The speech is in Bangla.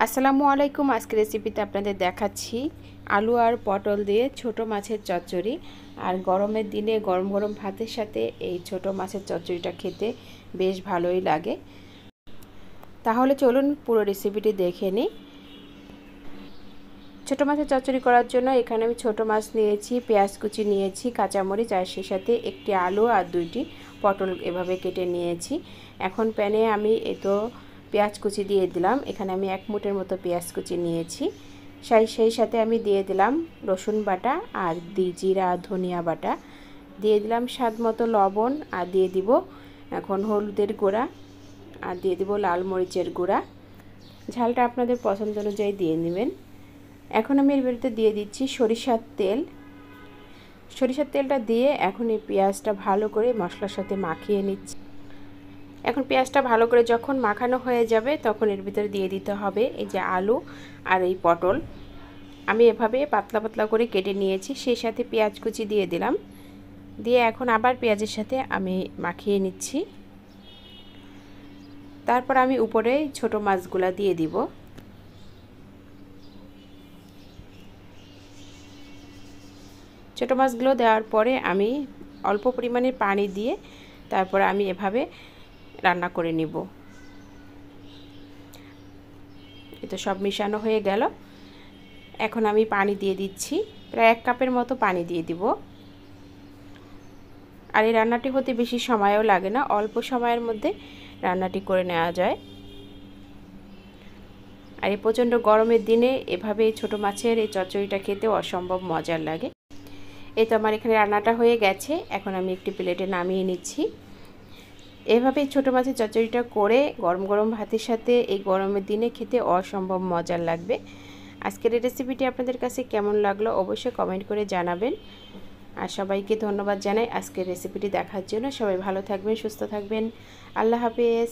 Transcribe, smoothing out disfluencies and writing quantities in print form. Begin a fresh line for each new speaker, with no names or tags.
আসসালামু আলাইকুম। আজকে রেসিপিতে আপনাদের দেখাচ্ছি আলু আর পটল দিয়ে ছোট মাছের চচ্চড়ি। আর গরমের দিনে গরম গরম ভাতের সাথে এই ছোট মাছের চচ্চড়িটা খেতে বেশ ভালোই লাগে। তাহলে চলুন পুরো রেসিপিটি দেখে নিই। ছোট মাছের চচ্চড়ি করার জন্য এখানে আমি ছোট মাছ নিয়েছি, পেঁয়াজ কুচি নিয়েছি, কাঁচামরিচ আর সেই সাথে একটি আলু আর 2টি পটল এভাবে কেটে নিয়েছি। এখন প্যানে আমি পেঁয়াজ কুচি দিয়ে দিলাম। এখানে আমি 1 মুঠের মতো পেঁয়াজ কুচি নিয়েছি। সেই সাথে আমি দিয়ে দিলাম রসুন বাটা আর জিরা ধনিয়া বাটা, দিয়ে দিলাম স্বাদ মতো লবণ, আর দিয়ে দিব এখন হলুদের গুঁড়া, আর দিয়ে দিব লাল মরিচের গুঁড়া। ঝালটা আপনাদের পছন্দ অনুযায়ী দিয়ে নেবেন। এখন আমি এর ভিতরে দিয়ে দিচ্ছি সরিষার তেল। সরিষার তেলটা দিয়ে এখন এই পেঁয়াজটা ভালো করে মশলার সাথে মাখিয়ে নিচ্ছি। এখন পেঁয়াজটা ভালো করে যখন মাখানো হয়ে যাবে তখন এর ভিতরে দিয়ে দিতে হবে এই যে আলু আর এই পটল। আমি এভাবে পাতলা পাতলা করে কেটে নিয়েছি, সেই সাথে পেঁয়াজ কুচি দিয়ে দিলাম। দিয়ে এখন আবার পেঁয়াজের সাথে আমি মাখিয়ে নিচ্ছি। তারপর আমি উপরে ছোট মাছগুলা দিয়ে দিব। ছোট মাছগুলো দেওয়ার পরে আমি অল্প পরিমাণে পানি দিয়ে তারপর আমি এভাবে রান্না করে নিব। এটা সব মিশানো হয়ে গেল। এখন আমি পানি দিয়ে দিচ্ছি, প্রায় 1 কাপের মতো পানি দিয়ে দিব। আর এই রান্নাটি হতে বেশি সময়ও লাগে না, অল্প সময়ের মধ্যে রান্নাটি করে নেওয়া যায়। আর এই প্রচণ্ড গরমের দিনে এভাবে ছোট মাছের এই চচ্চড়িটা খেতে অসম্ভব মজার লাগে। এই তো আমার এখানে রান্নাটা হয়ে গেছে, এখন আমি একটি প্লেটে নামিয়ে নিচ্ছি। এভাবে ছোট মাছের চচ্চড়িটা করে গরম গরম ভাতের সাথে এই গরমের দিনে খেতে অসম্ভব মজার লাগবে। আজকের এই রেসিপিটি আপনাদের কাছে কেমন লাগলো অবশ্যই কমেন্ট করে জানাবেন। আর সবাইকে ধন্যবাদ জানাই আজকের রেসিপিটি দেখার জন্য। সবাই ভালো থাকবেন, সুস্থ থাকবেন। আল্লাহ হাফেজ।